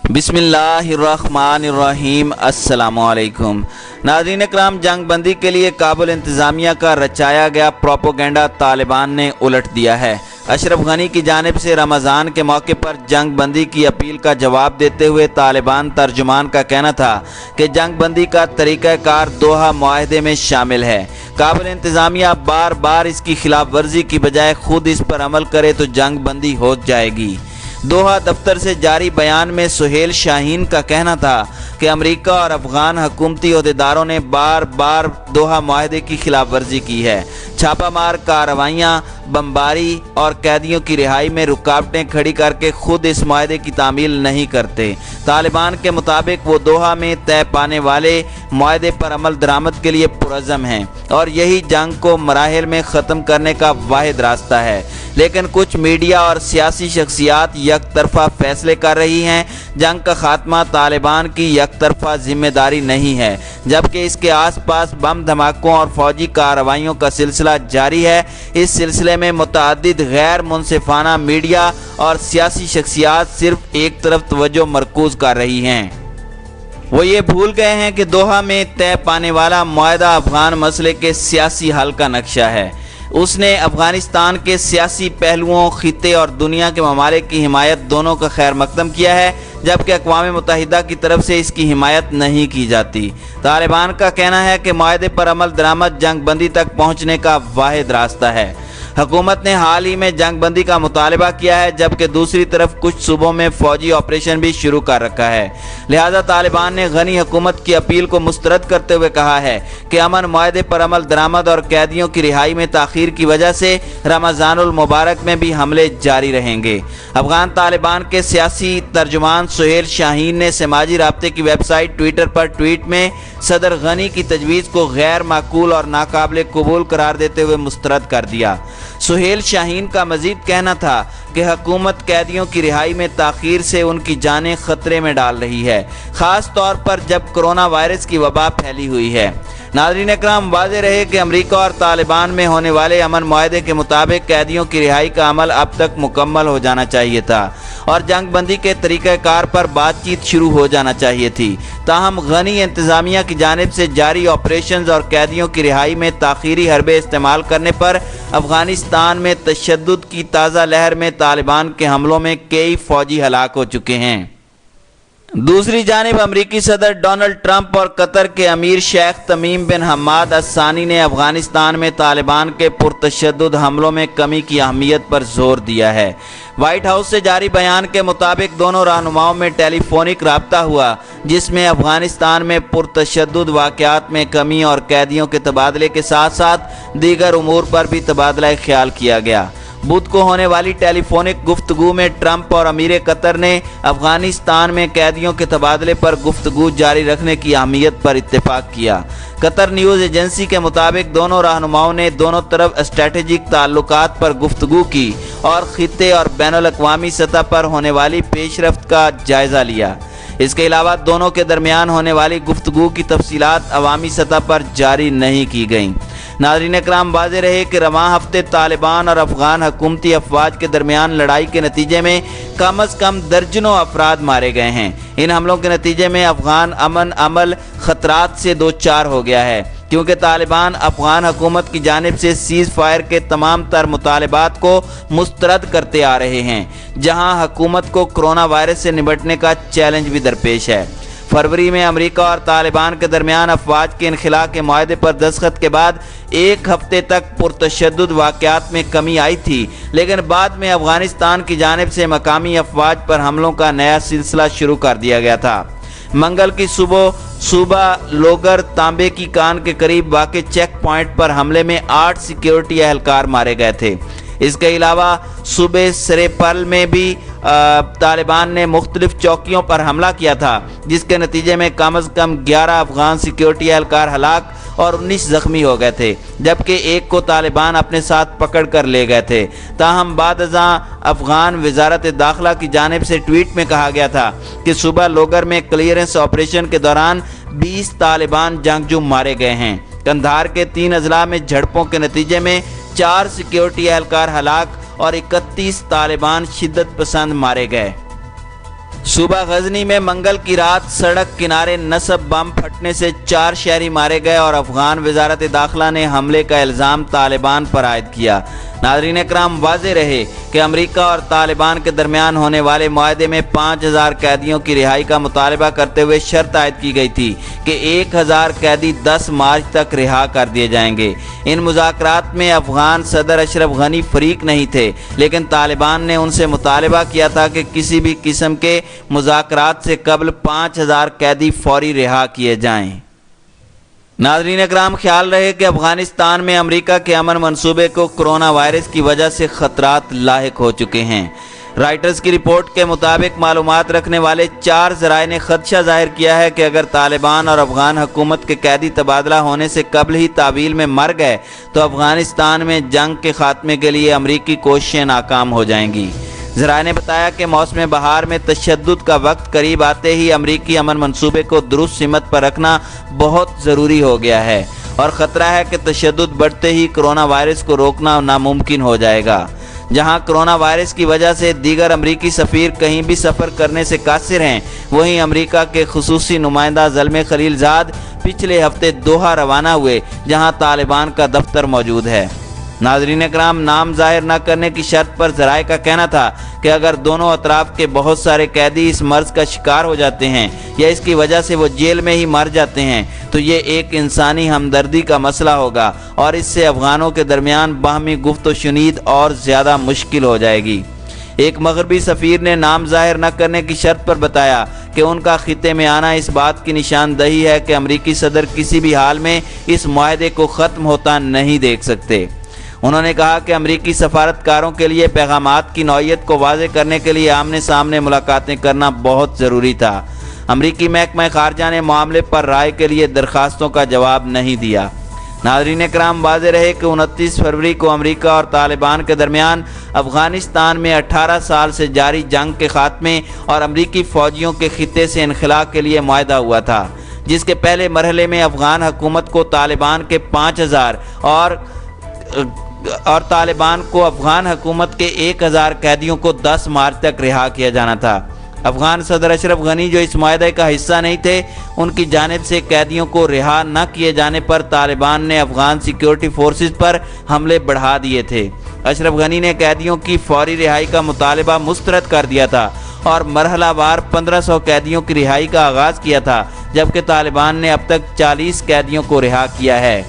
बिस्मिल्लाहिर्रहमानिर्रहीम। अस्सलामुअलैकुम नाज़रीन इकराम, जंग बंदी के लिए काबुल इंतज़ामिया का रचाया गया प्रोपोगंडा तालिबान ने उलट दिया है। अशरफ गनी की जानिब से रमज़ान के मौके पर जंग बंदी की अपील का जवाब देते हुए तालिबान तर्जुमान का कहना था कि जंग बंदी का तरीक़ाकार दोहा मुआहदे में शामिल है। काबुल इंतज़ामिया बार बार इसकी खिलाफ वर्जी की बजाय खुद इस पर अमल करे तो जंग बंदी हो जाएगी। दोहा दफ्तर से जारी बयान में सुहेल शाहीन का कहना था कि अमेरिका और अफगान हुकूमती अहदेदारों ने बार बार दोहा मुआहदे की खिलाफ वर्जी की है। छापामार कार्रवाइयाँ, बमबारी और कैदियों की रिहाई में रुकावटें खड़ी करके खुद इस मुआहदे की तामील नहीं करते। तालिबान के मुताबिक वो दोहा में तय पाने वाले मुआहदे पर अमल दरामद के लिए पुरज़म हैं और यही जंग को मराहिल में ख़त्म करने का वाहिद रास्ता है। लेकिन कुछ मीडिया और सियासी शख्सियात यकतरफा फैसले कर रही हैं। जंग का खात्मा तालिबान की यकतरफा जिम्मेदारी नहीं है, जबकि इसके आसपास बम धमाकों और फौजी कार्रवाइयों का सिलसिला जारी है। इस सिलसिले में मुतअद्दिद गैर मुनसिफाना मीडिया और सियासी शख्सियात सिर्फ एक तरफ तवज्जो मरकूज कर रही हैं। वो ये भूल गए हैं कि दोहा में तय पाने वाला मुआहदा अफगान मसले के सियासी हल का नक्शा है। उसने अफगानिस्तान के सियासी पहलुओं, खित्ते और दुनिया के ममालिक की हिमायत दोनों का खैर मकदम किया है, जबकि अक़वाम मुत्तहिदा की तरफ से इसकी हिमायत नहीं की जाती। तालिबान का कहना है कि मुआहदे पर अमल दरामद जंग बंदी तक पहुँचने का वाहिद रास्ता है। हुकूमत ने हाल ही में जंग बंदी का मुतालबा किया है, जबकि दूसरी तरफ कुछ सूबों में फौजी ऑपरेशन भी शुरू कर रखा है। लिहाजा तालिबान ने गनी हुकूमत की अपील को मुस्तरद करते हुए कहा है कि अमन मुआहदे पर अमल दरामद और कैदियों की रिहाई में ताखीर की वजह से रमज़ानुल मुबारक में भी हमले जारी रहेंगे। अफगान तालिबान के सियासी तर्जुमान सुहेल शाहीन ने समाजी राब्ते की वेबसाइट ट्विटर पर ट्वीट में सदर गनी की तजवीज़ को गैर माकूल और नाकाबिल कबूल करार देते हुए मुस्तरद कर दिया। सुहेल शाहीन का मजीद कहना था कि हुकूमत कैदियों की रिहाई में ताखीर से उनकी जानें खतरे में डाल रही है, ख़ास तौर पर जब कोरोना वायरस की वबा फैली हुई है। नाज़रीन इकराम, वाज़ेह रहे कि अमेरिका और तालिबान में होने वाले अमन मुआहदे के मुताबिक कैदियों की रिहाई का अमल अब तक मुकम्मल हो जाना चाहिए था और जंग बंदी के तरीक़ाकार पर बातचीत शुरू हो जाना चाहिए थी। ताहम गनी इंतज़ामिया की जानिब से जारी ऑपरेशंस और कैदियों की रिहाई में ताख़ीरी हरबे इस्तेमाल करने पर अफगानिस्तान में तशद्दुद की ताज़ा लहर में तालिबान के हमलों में कई फौजी हलाक हो चुके हैं। दूसरी जानिब अमरीकी सदर डोनाल्ड ट्रंप और कतर के अमीर शेख तमीम बिन हमाद अस्सानी ने अफगानिस्तान में तालिबान के पुरतशद्दुद हमलों में कमी की अहमियत पर जोर दिया है। व्हाइट हाउस से जारी बयान के मुताबिक दोनों रहनुमाओं में टेलीफोनिक राब्ता हुआ, जिसमें अफगानिस्तान में पुरतशद्दुद वाक़यात में कमी और कैदियों के तबादले के साथ साथ दीगर उमूर पर भी तबादला ख्याल किया गया। बुध को होने वाली टेलीफोनिक गुफ्तगू में ट्रंप और अमीर कतर ने अफगानिस्तान में कैदियों के तबादले पर गुफ्तगू जारी रखने की अहमियत पर इत्तेफाक किया। कतर न्यूज़ एजेंसी के मुताबिक दोनों रहनुमाओं ने दोनों तरफ स्ट्रेटेजिक ताल्लुकात पर गुफ्तगू की और खित्ते और बैनुल अक़वामी सतह पर होने वाली पेशरफ्त का जायज़ा लिया। इसके अलावा दोनों के दरमियान होने वाली गुफ्तगू की तफसीलात अवामी सतह पर जारी नहीं की गईं। नाज़रीन इकराम, वाज़ेह रहे कि रवां हफ्ते तालिबान और अफगान हुकूमती अफवाज के दरमियान लड़ाई के नतीजे में कम अज़ कम दर्जनों अफराद मारे गए हैं। इन हमलों के नतीजे में अफगान अमन अमल ख़तरात से दो चार हो गया है, क्योंकि तालिबान अफगान हुकूमत की जानिब से सीज़ फायर के तमाम तर मुतालबात को मुस्तरद करते आ रहे हैं, जहां हुकूमत को कोरोना वायरस से निपटने का चैलेंज भी दरपेश है। फरवरी में अमेरिका और तालिबान के दरमियान अफवाज के इनखिला के मुआहदे पर दस्तखत के बाद एक हफ्ते तक पुरतशद्दुद वाक़यात में कमी आई थी, लेकिन बाद में अफगानिस्तान की जानिब से मकामी अफवाज पर हमलों का नया सिलसिला शुरू कर दिया गया था। मंगल की सुबह सूबा लोगर तांबे की कान के करीब वाक़ चेक पॉइंट पर हमले में 8 सिक्योरिटी एहलकार मारे गए थे। इसके अलावा सूबे सरेपल में भी तालिबान ने मुख्तलिफ चौकियों पर हमला किया था, जिसके नतीजे में कम अज़ कम 11 अफगान सिक्योरिटी एहलकार हलाक और 19 जख्मी हो गए थे, जबकि एक को तालिबान अपने साथ पकड़ कर ले गए थे। ताहम बाद अज़ां अफगान वजारत दाखिला की जानिब से ट्वीट में कहा गया था कि सुबह लोगर में क्लियरेंस ऑपरेशन के दौरान 20 तालिबान जंगजू मारे गए हैं। कंधार के 3 अजला में झड़पों के नतीजे में 4 सिक्योरिटी एहलकार हलाक और 31 तालिबान शिद्दत पसंद मारे गए। صوبہ غزنی میں منگل کی رات سڑک کنارے نصب بم پھٹنے سے 4 شہری مارے گئے اور افغان وزارت داخلہ نے حملے کا الزام طالبان پر عائد کیا۔ ناظرین اکرام، واضح رہے کہ امریکہ اور طالبان کے درمیان ہونے والے معاہدے میں 5000 قیدیوں کی رہائی کا مطالبہ کرتے ہوئے شرط عائد کی گئی تھی کہ 1000 قیدی 10 مارچ تک رہا کر دیے جائیں گے۔ ان مذاکرات میں افغان صدر اشرف غنی فریق نہیں تھے، لیکن طالبان نے ان سے مطالبہ کیا تھا کہ کسی بھی قسم کے مذاکرات سے قبل 5000 قیدی فوری رہا کیے جائیں۔ ناظرین اکرام، خیال رہے کہ افغانستان میں امریکہ کے امن منصوبے کو کرونا وائرس کی وجہ سے خطرات لاحق ہو چکے ہیں۔ رائٹرز کی رپورٹ کے مطابق معلومات رکھنے والے 4 ذرائع نے خدشہ ظاہر کیا ہے کہ اگر طالبان اور افغان حکومت کے قیدی تبادلہ ہونے سے قبل ہی تحویل میں مر گئے تو افغانستان میں جنگ کے خاتمے کے لیے امریکی کوششیں ناکام ہو جائیں گی۔ ذرائع نے بتایا کہ موسم بہار میں تشدد کا وقت قریب آتے ہی امریکی امن منصوبے کو درست سمت پر رکھنا بہت ضروری ہو گیا ہے اور خطرہ ہے کہ تشدد بڑھتے ہی کرونا وائرس کو روکنا ناممکن ہو جائے گا۔ جہاں کرونا وائرس کی وجہ سے دیگر امریکی سفیر کہیں بھی سفر کرنے سے قاصر ہیں، وہیں امریکہ کے خصوصی نمائندہ زلمے خلیل زاد پچھلے ہفتے دوحہ روانہ ہوئے، جہاں طالبان کا دفتر موجود ہے۔ ناظرین اکرام، نام ظاہر نہ کرنے کی شرط پر ذرائع کا کہنا تھا کہ اگر دونوں اطراف کے بہت سارے قیدی اس مرض کا شکار ہو جاتے ہیں یا اس کی وجہ سے وہ جیل میں ہی مر جاتے ہیں تو یہ ایک انسانی ہمدردی کا مسئلہ ہوگا اور اس سے افغانوں کے درمیان باہمی گفت و شنید اور زیادہ مشکل ہو جائے گی۔ ایک مغربی سفیر نے نام ظاہر نہ کرنے کی شرط پر بتایا کہ ان کا خطے میں آنا اس بات کی نشاندہی ہے کہ امریکی صدر کسی بھی حال میں اس معاہدے کو ختم ہوتا نہیں دیکھ سکتے۔ انہوں نے کہا کہ امریکی سفارتکاروں کے لیے پیغامات کی نوعیت کو واضح کرنے کے لیے آمنے سامنے ملاقاتیں کرنا بہت ضروری تھا۔ امریکی محکمہ خارجہ نے معاملے پر رائے کے لیے درخواستوں کا جواب نہیں دیا۔ ناظرین اکرام، واضح رہے کہ 29 فروری کو امریکہ اور طالبان کے درمیان افغانستان میں 18 سال سے جاری جنگ کے خاتمے اور امریکی فوجیوں کے خطے سے انخلاء کے لیے معاہدہ ہوا تھا، جس کے پہلے مرحلے میں افغان حکومت کو طالبان کے 5000 اور طالبان کو افغان حکومت کے 1000 قیدیوں کو 10 مارچ تک رہا کیا جانا تھا۔ افغان صدر اشرف غنی جو اس معاہدے کا حصہ نہیں تھے، ان کی جانب سے قیدیوں کو رہا نہ کیے جانے پر طالبان نے افغان سیکیورٹی فورسز پر حملے بڑھا دیے تھے۔ اشرف غنی نے قیدیوں کی فوری رہائی کا مطالبہ مسترد کر دیا تھا اور مرحلہ وار 1500 قیدیوں کی رہائی کا آغاز کیا تھا، جبکہ طالبان نے اب تک 40 قیدیوں کو رہا کیا ہے۔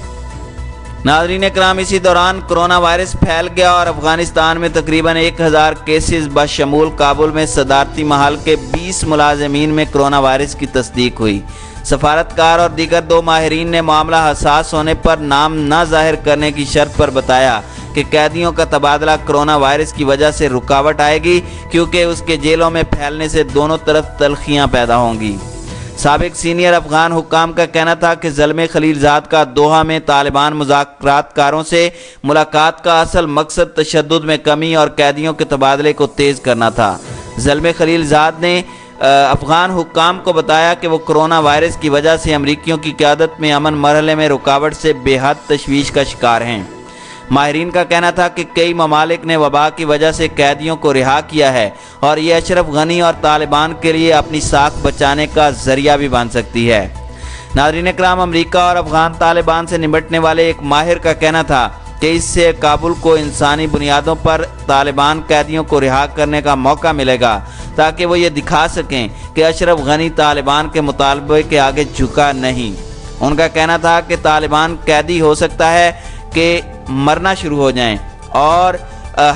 ناظرین اکرام، اسی دوران کرونا وائرس پھیل گیا اور افغانستان میں تقریباً 1000 کیسز بشمول کابل میں صدارتی محل کے 20 ملازمین میں کرونا وائرس کی تصدیق ہوئی۔ سفارتکار اور دیگر 2 ماہرین نے معاملہ حساس ہونے پر نام نہ ظاہر کرنے کی شرط پر بتایا کہ قیدیوں کا تبادلہ کرونا وائرس کی وجہ سے رکاوٹ آئے گی، کیونکہ اس کے جیلوں میں پھیلنے سے دونوں طرف تلخیاں پیدا ہوں گی۔ سابق سینئر افغان حکام کا کہنا تھا کہ زلمے خلیل زاد کا دوحہ میں طالبان مذاکرات کاروں سے ملاقات کا اصل مقصد تشدد میں کمی اور قیدیوں کے تبادلے کو تیز کرنا تھا۔ زلمے خلیل زاد نے افغان حکام کو بتایا کہ وہ کرونا وائرس کی وجہ سے امریکیوں کی قیادت میں امن مرحلے میں رکاوٹ سے بے حد تشویش کا شکار ہیں۔ ماہرین کا کہنا تھا کہ کئی ممالک نے وبا کی وجہ سے قیدیوں کو رہا کیا ہے اور یہ اشرف غنی اور طالبان کے لیے اپنی ساکھ بچانے کا ذریعہ بھی بن سکتی ہے۔ ناظرین اکرام، امریکہ اور افغان طالبان سے نمٹنے والے ایک ماہر کا کہنا تھا کہ اس سے کابل کو انسانی بنیادوں پر طالبان قیدیوں کو رہا کرنے کا موقع ملے گا تاکہ وہ یہ دکھا سکیں کہ اشرف غنی طالبان کے مطالبے کے آگے جھکا نہیں۔ ان کا کہنا تھا کہ طالبان قیدی ہو سکتا ہے کہ مرنا شروع ہو جائیں اور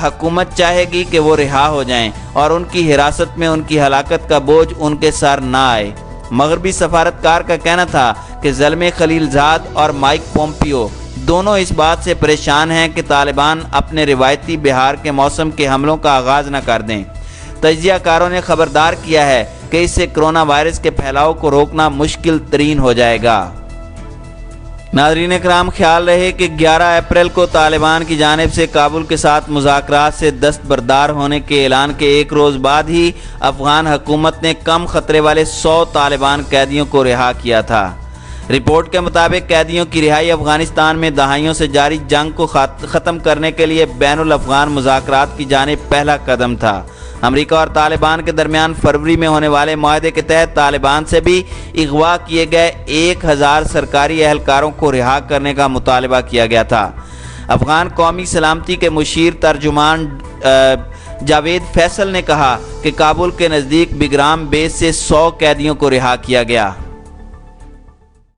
حکومت چاہے گی کہ وہ رہا ہو جائیں اور ان کی حراست میں ان کی ہلاکت کا بوجھ ان کے سر نہ آئے۔ مغربی سفارتکار کا کہنا تھا کہ زلمے خلیل زاد اور مائک پومپیو دونوں اس بات سے پریشان ہیں کہ طالبان اپنے روایتی بہار کے موسم کے حملوں کا آغاز نہ کر دیں۔ تجزیہ کاروں نے خبردار کیا ہے کہ اس سے کرونا وائرس کے پھیلاؤ کو روکنا مشکل ترین ہو جائے گا۔ ناظرین اکرام، خیال رہے کہ 11 اپریل کو طالبان کی جانب سے کابل کے ساتھ مذاکرات سے دستبردار ہونے کے اعلان کے ایک روز بعد ہی افغان حکومت نے کم خطرے والے 100 طالبان قیدیوں کو رہا کیا تھا۔ رپورٹ کے مطابق قیدیوں کی رہائی افغانستان میں دہائیوں سے جاری جنگ کو ختم کرنے کے لیے بین الافغان مذاکرات کی جانب پہلا قدم تھا۔ امریکہ اور طالبان کے درمیان فروری میں ہونے والے معاہدے کے تحت طالبان سے بھی اغوا کیے گئے 1000 سرکاری اہلکاروں کو رہا کرنے کا مطالبہ کیا گیا تھا۔ افغان قومی سلامتی کے مشیر ترجمان جاوید فیصل نے کہا کہ کابل کے نزدیک بگرام بیس سے 100 قیدیوں کو رہا کیا گیا۔